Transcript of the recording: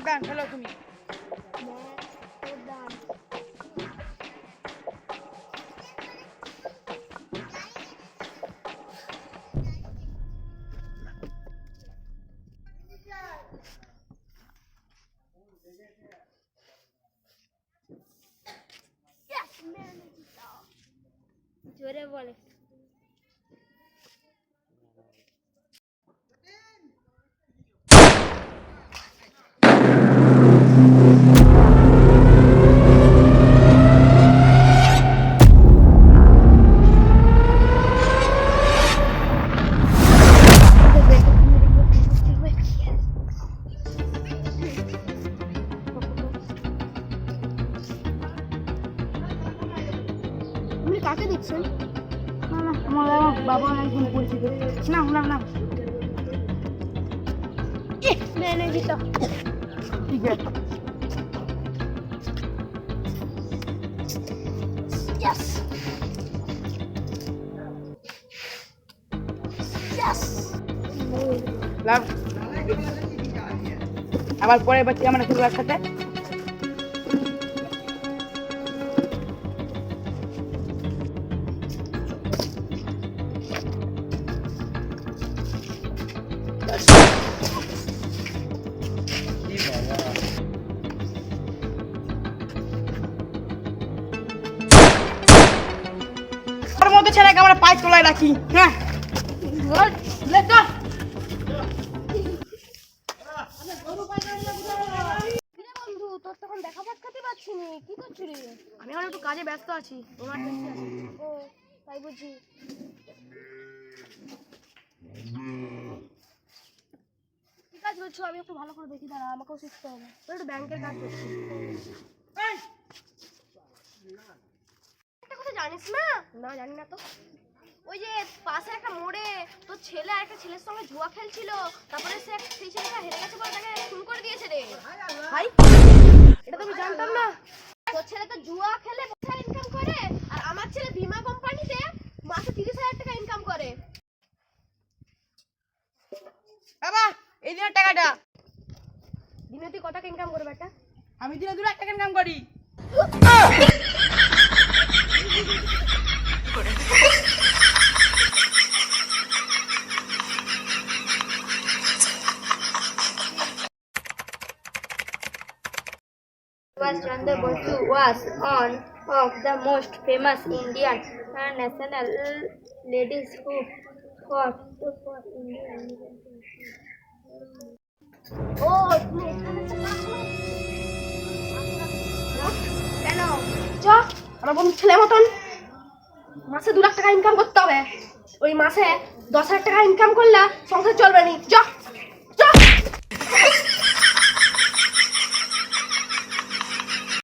ডান খেলো তুমি। জোরে বলে। কাকে দিচ্ছেন? না না, আমার বাবা একজন পরিচিত। না না না, मैंने जीता। ঠিক আছে। यस यस লাভ আবার পরে বাচ্চা আমরা খেলবো একসাথে। ওর মধ্যে ছেলেকে আমরা পায়ে তোলায় রাখি। হ্যাঁ বন্ধু, তোর তখন দেখা সাক্ষাৎই পাচ্ছি নি, কি করছিস? আমি এখন একটু কাজে ব্যস্ত আছি, ইমার্জেন্সি আছে। ও তাই বুঝি। কি কাজ করছো? আমি একটু ভালো করে দেখি, দাঁড়া, আমাকেও শিখতে হবে। তোর একটু ব্যাংকের কাজ করছি। একটা কথা জানিস না? না, জানি না তো। ওই যে পাশে একটা মোড়ে তোর ছেলে আর একটা ছেলের সঙ্গে জুয়া খেলছিল, তারপরে সেই ছেলেটা হেরে গেছে বলে তাকে খুন করে দিয়েছে রে। ভাই, এটা তো আমি জানতাম না। তোর ছেলে তো জুয়া খেলে পয়সা ইনকাম করে, আর আমার ছেলে বীমা কোম্পানিতে মাসে 30,000 টাকা ইনকাম করে। বাবা এই দিনের টাকাটা। দিনে তুই কত টাকা ইনকাম করবে একটা? আমি দিনে 2 লাখ টাকা ইনকাম করি। Subhash Chandra Bose was one of the most famous Indian national ladies who fought for Indian independence. ও তুমি এখানে তো কাজ করো? কেন? চ, আমার বন্ধু ছেলে মতন মাসে 2 লাখ টাকা ইনকাম করতে হবে। ওই মাসে 10,000 টাকা ইনকাম করলে সংসার চলবে নি। চ।